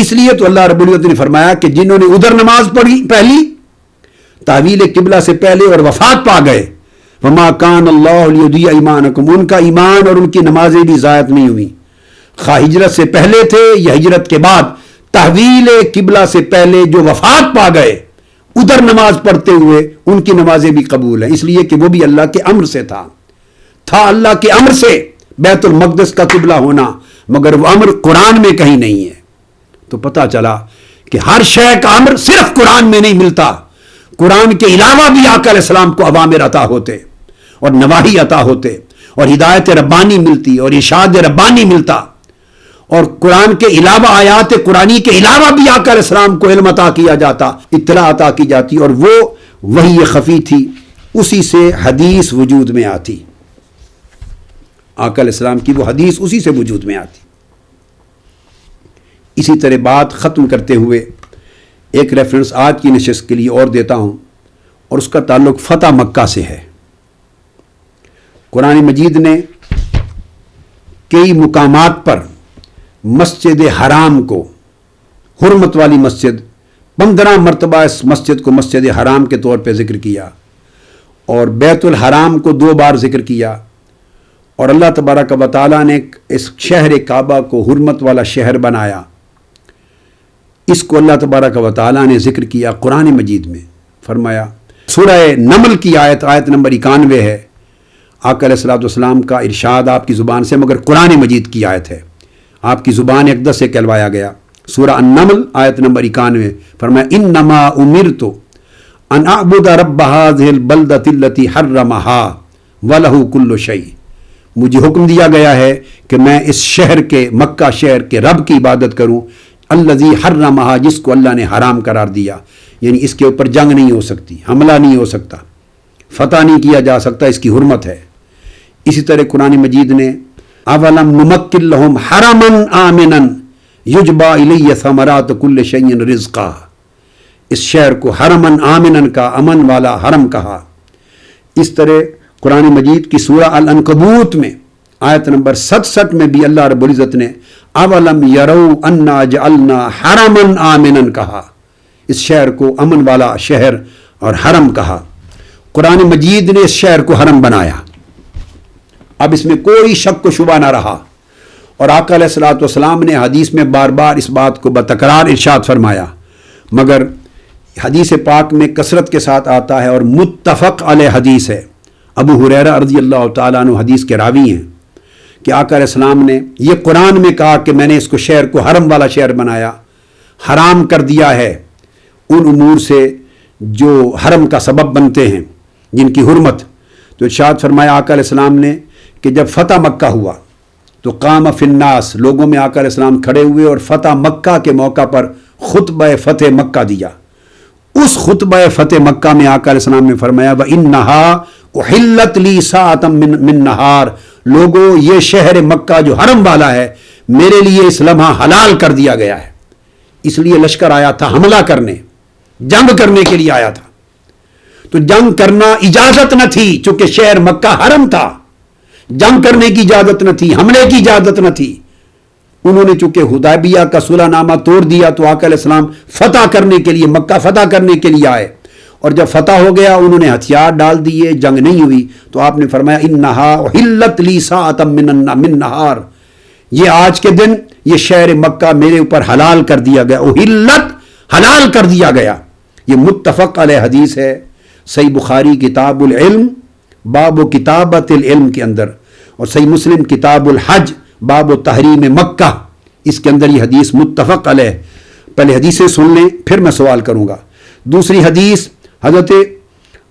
اس لیے تو اللہ رب العزت نے فرمایا کہ جنہوں نے ادھر نماز پہلی تحویل قبلہ سے پہلے اور وفات پا گئے، وما کان اللہ لیضیع ایمانکم، ان کا ایمان اور ان کی نمازیں بھی ضائع نہیں ہوئی، خواہ ہجرت سے پہلے تھے یا ہجرت کے بعد، تحویل قبلہ سے پہلے جو وفات پا گئے ادھر نماز پڑھتے ہوئے ان کی نمازیں بھی قبول ہیں، اس لیے کہ وہ بھی اللہ کے امر سے تھا اللہ کے امر سے بیت المقدس کا قبلہ ہونا، مگر وہ امر قرآن میں کہیں نہیں ہے۔ تو پتہ چلا کہ ہر شے کا امر صرف قرآن میں نہیں ملتا، قرآن کے علاوہ بھی آقا علیہ السلام کو اوامر عطا ہوتے اور نواہی عطا ہوتے اور ہدایت ربانی ملتی اور ارشاد ربانی ملتا، اور قرآن کے علاوہ آیات قرآنی کے علاوہ بھی آقا علیہ السلام کو علم عطا کیا جاتا، اطلاع عطا کی جاتی، اور وہ وحی خفی تھی، اسی سے حدیث وجود میں آتی، آقا علیہ السلام کی وہ حدیث اسی سے وجود میں آتی۔ اسی طرح بات ختم کرتے ہوئے ایک ریفرنس آج کی نشست کے لیے اور دیتا ہوں، اور اس کا تعلق فتح مکہ سے ہے۔ قرآن مجید نے کئی مقامات پر مسجد حرام کو، حرمت والی مسجد، 15 مرتبہ اس مسجد کو مسجد حرام کے طور پہ ذکر کیا، اور بیت الحرام کو 2 بار ذکر کیا، اور اللہ تبارک و تعالیٰ نے اس شہر کعبہ کو حرمت والا شہر بنایا۔ اس کو اللہ تبارک و تعالیٰ نے ذکر کیا قرآن مجید میں، فرمایا سورہ نمل کی آیت نمبر 91 ہے، آقا علیہ السلام کا ارشاد آپ کی زبان سے، مگر قرآن مجید کی آیت ہے، آپ کی زبان اقدس سے کہلوایا گیا۔ سورہ النمل آیت نمبر 91 فرمایا انما امرت ان اعبد رب هذه البلدة التي حرمها وله كل شيء، مجھے حکم دیا گیا ہے کہ میں اس شہر کے، مکہ شہر کے رب کی عبادت کروں، الذی حرمها، جس کو اللہ نے حرام قرار دیا، یعنی اس کے اوپر جنگ نہیں ہو سکتی، حملہ نہیں ہو سکتا، فتح نہیں کیا جا سکتا، اس کی حرمت ہے۔ اسی طرح قرآن مجید نے اولم نمکن لہم حرما آمنا یجبا الی ثمرات کل شیء رزقا، اس شہر کو حرما آمنا کا، امن والا حرم کہا۔ اس طرح قرآن مجید کی سورہ العنکبوت میں آیت نمبر 67 میں بھی اللہ رب العزت نے اولم یرو انا جعلنا حرما آمنا کہا، اس شہر کو امن والا شہر اور حرم کہا۔ قرآن مجید نے اس شہر کو حرم بنایا، اب اس میں کوئی شک و شبہ نہ رہا، اور آقا علیہ الصلوۃ والسلام نے حدیث میں بار بار اس بات کو بتکرار ارشاد فرمایا، مگر حدیث پاک میں کثرت کے ساتھ آتا ہے اور متفق علیہ حدیث ہے۔ ابو ہریرہ رضی اللہ تعالیٰ عنہ حدیث کے راوی ہیں کہ آقا علیہ السلام نے یہ قرآن میں کہا کہ میں نے اس کو شہر کو حرم والا شہر بنایا، حرام کر دیا ہے ان امور سے جو حرم کا سبب بنتے ہیں، جن کی حرمت۔ تو ارشاد فرمایا آقا علیہ السلام نے کہ جب فتح مکہ ہوا تو قام فی الناس، لوگوں میں آقا علیہ السلام کھڑے ہوئے اور فتح مکہ کے موقع پر خطبہ فتح مکہ دیا۔ اس خطبہ فتح مکہ میں آقا علیہ السلام نے فرمایا وَإِنَّهَا أُحِلَّتْ لِي سَاعَةً مِّن نَّهَارٍ، لوگوں یہ شہر مکہ جو حرم والا ہے میرے لیے اس لمحہ حلال کر دیا گیا ہے۔ اس لیے لشکر آیا تھا حملہ کرنے، جنگ کرنے کے لیے آیا تھا، تو جنگ کرنا اجازت نہ تھی، چونکہ شہر مکہ حرم تھا، جنگ کرنے کی اجازت نہ تھی، حملے کی اجازت نہ تھی۔ انہوں نے چونکہ حدیبیہ کا صلح نامہ توڑ دیا تو آقا علیہ السلام فتح کرنے کے لیے، مکہ فتح کرنے کے لیے آئے، اور جب فتح ہو گیا انہوں نے ہتھیار ڈال دیے، جنگ نہیں ہوئی، تو آپ نے فرمایا انہا احلت لی ساعۃ من نہار، یہ آج کے دن یہ شہر مکہ میرے اوپر حلال کر دیا گیا، احلت حلال کر دیا گیا۔ یہ متفق علیہ حدیث ہے، صحیح بخاری کتاب العلم باب و کتابت العلم کے اندر، اور صحیح مسلم کتاب الحج باب و تحریم مکہ، اس کے اندر یہ حدیث متفق علیہ۔ پہلے حدیثیں سن لیں پھر میں سوال کروں گا۔ دوسری حدیث حضرت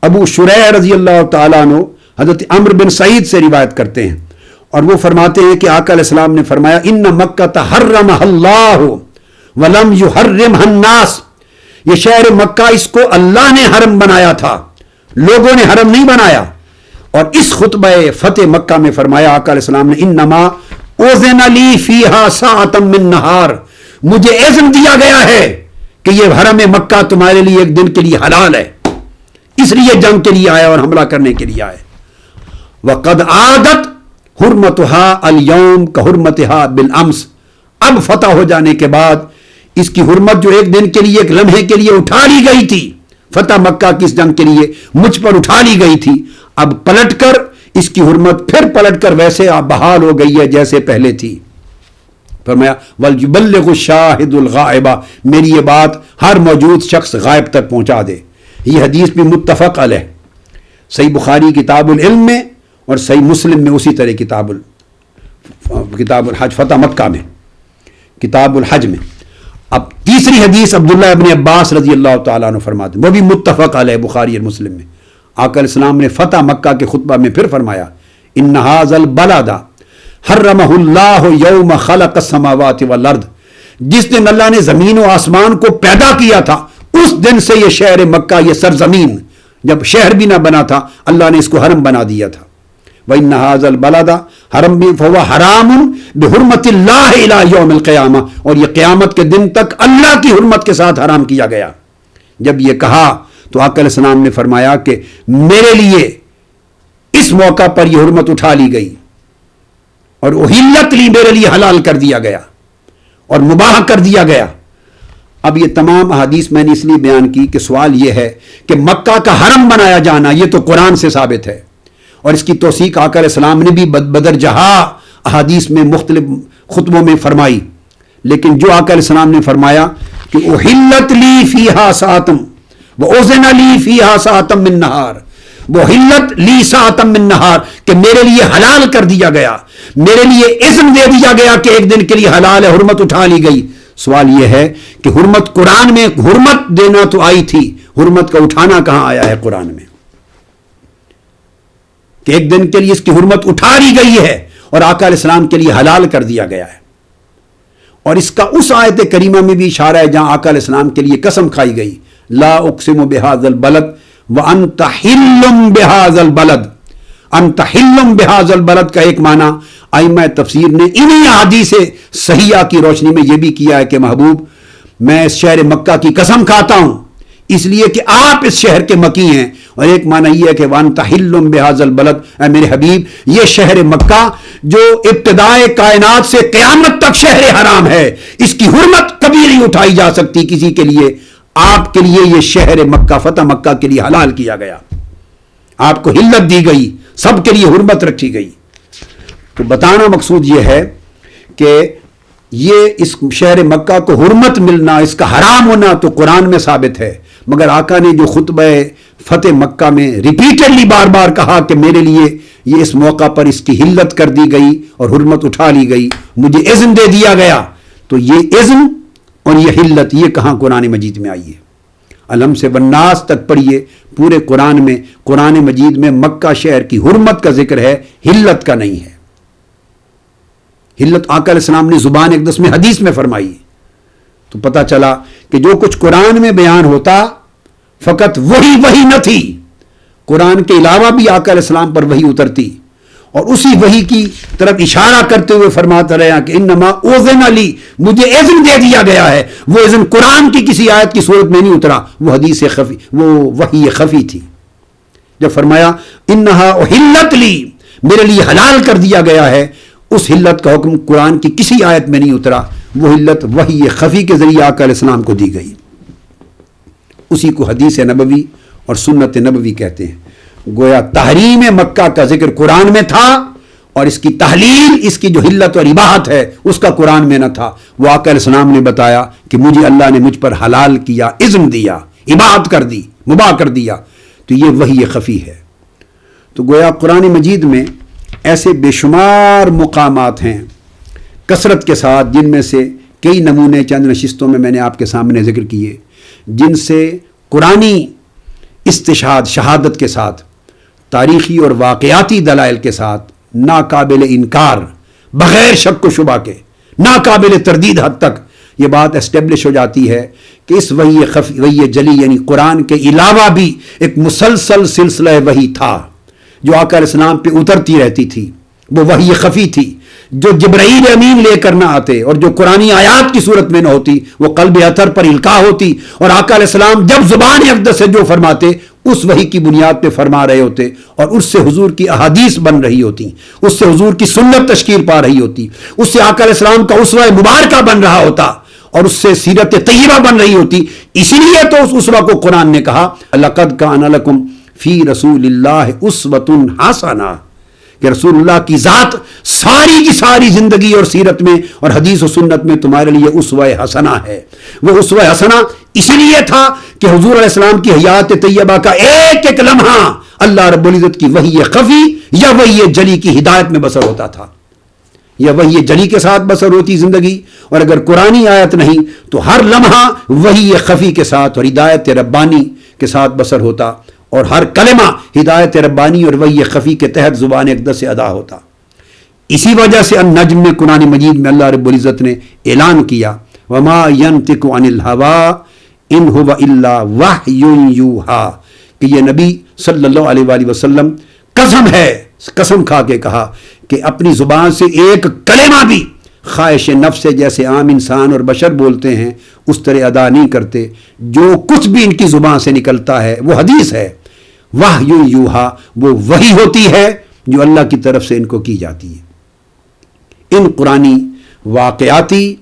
ابو شریح رضی اللہ تعالیٰ عنہ حضرت عمرو بن سعید سے روایت کرتے ہیں، اور وہ فرماتے ہیں کہ آقا علیہ السلام نے فرمایا ان مکہ تحرمها اللہ ولم یحرمها الناس، یہ شہر مکہ اس کو اللہ نے حرم بنایا تھا، لوگوں نے حرم نہیں بنایا۔ اور اس خطبہ فتح مکہ میں فرمایا آقا علیہ السلام نے انما اذن لی فیہا ساعۃ من نہار، مجھے اذن دیا گیا ہے کہ یہ حرم مکہ تمہارے لیے ایک دن کے لیے حلال ہے، اس لیے جنگ کے لیے آئے اور حملہ کرنے کے لیے آئے۔ وقد عادت حرمتها اليوم كحرمتها بالامس، اب فتح ہو جانے کے بعد اس کی حرمت جو ایک دن کے لیے ایک لمحے کے لیے اٹھا لی گئی تھی فتح مکہ کی اس جنگ کے لیے مجھ پر اٹھا لی گئی تھی، اب پلٹ کر اس کی حرمت پھر پلٹ کر ویسے بحال ہو گئی ہے جیسے پہلے تھی۔ فرمایا وَلْيُبَلِّغُ الشَّاهِدُ الْغَائِبَ، میری یہ بات ہر موجود شخص غائب تک پہنچا دے۔ یہ حدیث بھی متفق علیہ، صحیح بخاری کتاب العلم میں اور صحیح مسلم میں اسی طرح کتاب الحج فتح مکہ میں کتاب الحج میں۔ اب تیسری حدیث عبداللہ ابن عباس رضی اللہ تعالیٰ عنہ فرماتے ہیں، وہ بھی متفق علیہ بخاری اور مسلم میں۔ آقا علیہ السلام نے فتح مکہ کے خطبہ میں پھر فرمایا ان ھذا البلد حرمہ اللہ یوم خلق السماوات والارض، جس دن اللہ نے زمین و آسمان کو پیدا کیا تھا اس دن سے یہ شہر مکہ، یہ سرزمین جب شہر بھی نہ بنا تھا اللہ نے اس کو حرم بنا دیا تھا۔ وَإِنَّ هَذَا الْبَلَدَ حَرَمٌ فَهُوَ حَرَامٌ بِحُرْمَةِ اللَّهِ إِلَى يَوْمِ الْقِيَامَةِ، اور یہ قیامت کے دن تک اللہ کی حرمت کے ساتھ حرام کیا گیا۔ جب یہ کہا تو آقا علیہ السلام نے فرمایا کہ میرے لیے اس موقع پر یہ حرمت اٹھا لی گئی اور احلت لی، میرے لیے حلال کر دیا گیا اور مباح کر دیا گیا۔ اب یہ تمام احادیث میں نے اس لیے بیان کی کہ سوال یہ ہے کہ مکہ کا حرم بنایا جانا یہ تو قرآن سے ثابت ہے، اور اس کی توثیق آقا علیہ السلام نے بھی بدر جہاں احادیث میں مختلف خطبوں میں فرمائی، لیکن جو آقا علیہ السلام نے فرمایا کہ احلت لی فیہا ساعتم وَأُذِنَ لِي فِيهَا سَاعَةً مِّن نَّهَارٍ، وَحِلَّتْ لِي سَاعَةً مِّن نَّهَارٍ، کہ میرے لیے حلال کر دیا گیا، میرے لیے اذن دے دیا گیا کہ ایک دن کے لیے حلال ہے، حرمت اٹھا لی گئی۔ سوال یہ ہے کہ حرمت قرآن میں حرمت دینا تو آئی تھی، حرمت کا اٹھانا کہاں آیا ہے قرآن میں کہ ایک دن کے لیے اس کی حرمت اٹھا لی گئی ہے اور آقا علیہ السلام کے لیے حلال کر دیا گیا ہے۔ اور اس کا اس آیت کریمہ میں بھی اشارہ ہے جہاں آقا علیہ السلام کے لیے قسم کھائی گئی، لا اقسم بہذا البلد وانت حل بہذا البلد، انت حل بہذا البلد کا ایک معنی ائمہ تفسیر نے انہی احادیث صحیحہ کی روشنی میں یہ بھی کیا ہے کہ محبوب میں اس شہر مکہ کی قسم کھاتا ہوں اس لیے کہ آپ اس شہر کے مکی ہیں، اور ایک معنی یہ ہے کہ وانت حل بہذا البلد، اے میرے حبیب یہ شہر مکہ جو ابتدائے کائنات سے قیامت تک شہر حرام ہے، اس کی حرمت کبھی نہیں اٹھائی جا سکتی کسی کے لیے، آپ کے لیے یہ شہر مکہ فتح مکہ کے لیے حلال کیا گیا، آپ کو حلت دی گئی، سب کے لیے حرمت رکھی گئی۔ تو بتانا مقصود یہ ہے کہ یہ اس شہر مکہ کو حرمت ملنا، اس کا حرام ہونا تو قرآن میں ثابت ہے، مگر آقا نے جو خطبہ فتح مکہ میں ریپیٹڈلی بار بار کہا کہ میرے لیے یہ اس موقع پر اس کی حلت کر دی گئی اور حرمت اٹھا لی گئی، مجھے اذن دے دیا گیا، تو یہ اذن اور یہ حلت یہ کہاں قرآن مجید میں آئی ہے؟ الحم سے والناس تک پڑھیے، پورے قرآن میں قرآن مجید میں مکہ شہر کی حرمت کا ذکر ہے، حلت کا نہیں ہے۔ حلت آقا علیہ السلام نے زبان اقدس میں حدیث میں فرمائی، تو پتہ چلا کہ جو کچھ قرآن میں بیان ہوتا فقط وہی نہ تھی، قرآن کے علاوہ بھی آقا علیہ السلام پر وحی اترتی، اور اسی وحی کی طرف اشارہ کرتے ہوئے فرماتا رہا کہ انما اذن لی، مجھے اذن دے دیا گیا ہے، وہ اذن قرآن کی کسی آیت کی صورت میں نہیں اترا، وہ حدیث خفی، وہ وحی خفی تھی۔ جب فرمایا انہا احلت لی، میرے لیے حلال کر دیا گیا ہے، اس حلت کا حکم قرآن کی کسی آیت میں نہیں اترا، وہ حلت وحی خفی کے ذریعے آقا علیہ السلام کو دی گئی، اسی کو حدیث نبوی اور سنت نبوی کہتے ہیں۔ گویا تحریم مکہ کا ذکر قرآن میں تھا، اور اس کی تحلیل، اس کی جو حلت اور اباحت ہے اس کا قرآن میں نہ تھا، وہ آقا علیہ السلام نے بتایا کہ مجھے اللہ نے مجھ پر حلال کیا، اذن دیا، اباحت کر دی، مباح کر دیا، تو یہ وحی خفی ہے۔ تو گویا قرآن مجید میں ایسے بے شمار مقامات ہیں کثرت کے ساتھ، جن میں سے کئی نمونے چند نشستوں میں میں نے آپ کے سامنے ذکر کیے، جن سے قرآنی استشہاد، شہادت کے ساتھ، تاریخی اور واقعاتی دلائل کے ساتھ، ناقابل انکار، بغیر شک و شبہ کے، ناقابل تردید حد تک یہ بات اسٹیبلش ہو جاتی ہے کہ اس وحی جلی یعنی قرآن کے علاوہ بھی ایک مسلسل سلسلہ وحی تھا جو آقا علیہ السلام پہ اترتی رہتی تھی، وہ وحی خفی تھی جو جبرائیل امین لے کر نہ آتے، اور جو قرآنی آیات کی صورت میں نہ ہوتی، وہ قلب اطہر پر القاء ہوتی، اور آقا علیہ السلام جب زبان اقدس سے جو فرماتے اس وحی کی بنیاد پہ فرما رہے ہوتے، اور اس سے حضور کی احادیث بن رہی ہوتی، اس سے حضور کی سنت تشکیل پا رہی ہوتی، اس سے آقا علیہ السلام کا اسوہ مبارکہ بن رہا ہوتا، اور اس سے سیرت طیبہ بن رہی ہوتی. اسی لیے تو اس اسوہ کو قرآن نے کہا لَقَدْ كَانَ لَكُمْ فِي رَسُولِ اللَّهِ أُسْوَةٌ حَسَنَةٌ کہ رسول اللہ کی ذات ساری کی ساری زندگی اور سیرت میں اور حدیث و سنت میں تمہارے لیے اسوہ حسنہ ہے. وہ اسوہ حسنہ اسی لیے تھا کہ حضور علیہ السلام کی حیات طیبہ کا ایک ایک لمحہ اللہ رب العزت کی وحی خفی یا وحی جلی کی ہدایت میں بسر ہوتا تھا، یا وحی جلی کے ساتھ بسر ہوتی زندگی. اور اگر قرآنی آیت نہیں تو ہر لمحہ وحی خفی کے ساتھ اور ہدایت ربانی کے ساتھ بسر ہوتا، اور ہر کلمہ ہدایت ربانی اور وحی خفی کے تحت زبان اقدس سے ادا ہوتا. اسی وجہ سے النجم میں قرآن مجید میں اللہ رب العزت نے اعلان کیا وما ينطق عن الهوى ان هو الا وحی یوحی کہ یہ نبی صلی اللہ علیہ وآلہ وسلم قسم ہے، قسم کھا کے کہا کہ اپنی زبان سے ایک کلمہ بھی خواہش نفس سے جیسے عام انسان اور بشر بولتے ہیں اس طرح ادا نہیں کرتے. جو کچھ بھی ان کی زبان سے نکلتا ہے وہ حدیث ہے. وحی یوحی وہ وحی ہوتی ہے جو اللہ کی طرف سے ان کو کی جاتی ہے. ان قرآنی واقعاتی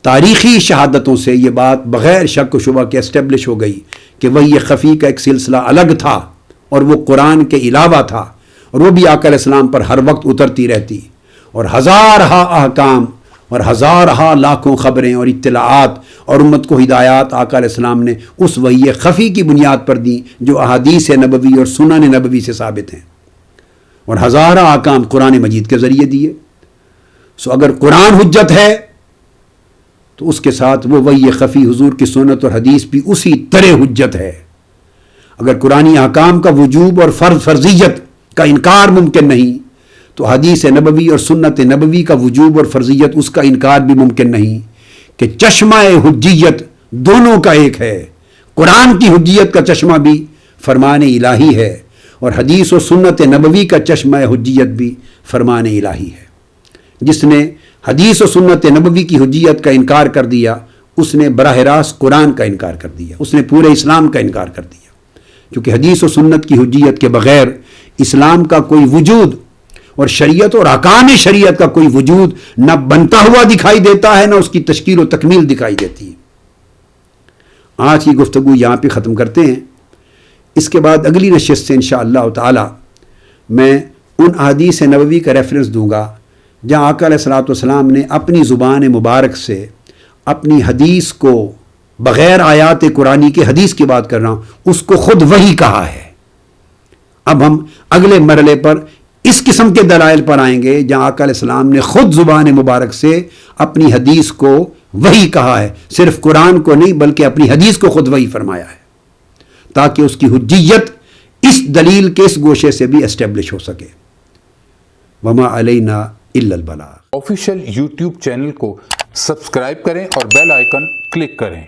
تاریخی شہادتوں سے یہ بات بغیر شک و شبہ کے اسٹیبلش ہو گئی کہ وحی خفی کا ایک سلسلہ الگ تھا اور وہ قرآن کے علاوہ تھا، اور وہ بھی آقا علیہ السلام پر ہر وقت اترتی رہتی، اور ہزارہا احکام اور ہزارہا لاکھوں خبریں اور اطلاعات اور امت کو ہدایات آقا علیہ السلام نے اس وحی خفی کی بنیاد پر دیں جو احادیث نبوی اور سنن نبوی سے ثابت ہیں، اور ہزارہ احکام قرآن مجید کے ذریعے دیے. سو اگر قرآن حجت ہے تو اس کے ساتھ وہ وحی خفی حضور کی سنت اور حدیث بھی اسی طرح حجت ہے. اگر قرآنی احکام کا وجوب اور فرضیت کا انکار ممکن نہیں تو حدیث نبوی اور سنت نبوی کا وجوب اور فرضیت اس کا انکار بھی ممکن نہیں کہ چشمہ حجیت دونوں کا ایک ہے. قرآن کی حجیت کا چشمہ بھی فرمان الہی ہے اور حدیث و سنت نبوی کا چشمہ حجیت بھی فرمان الہی ہے. جس نے حدیث و سنت نبوی کی حجیت کا انکار کر دیا اس نے براہ راست قرآن کا انکار کر دیا، اس نے پورے اسلام کا انکار کر دیا، کیونکہ حدیث و سنت کی حجیت کے بغیر اسلام کا کوئی وجود اور شریعت اور احکام شریعت کا کوئی وجود نہ بنتا ہوا دکھائی دیتا ہے، نہ اس کی تشکیل و تکمیل دکھائی دیتی ہے. آج کی گفتگو یہاں پہ ختم کرتے ہیں. اس کے بعد اگلی نشست سے انشاءاللہ تعالی میں ان احادیث نبوی کا ریفرنس دوں گا جہاں آقا علیہ الصلوۃ والسلام نے اپنی زبان مبارک سے اپنی حدیث کو بغیر آیات قرآنی کے حدیث کی بات کر رہا ہوں اس کو خود وحی کہا ہے. اب ہم اگلے مرحلے پر اس قسم کے دلائل پر آئیں گے جہاں آقا علیہ السلام نے خود زبان مبارک سے اپنی حدیث کو وحی کہا ہے، صرف قرآن کو نہیں بلکہ اپنی حدیث کو خود وحی فرمایا ہے، تاکہ اس کی حجیت اس دلیل کے اس گوشے سے بھی اسٹیبلش ہو سکے. وما علینا الا البلاغ. آفیشیل یوٹیوب چینل کو سبسکرائب کریں اور بیل آئیکن کلک کریں.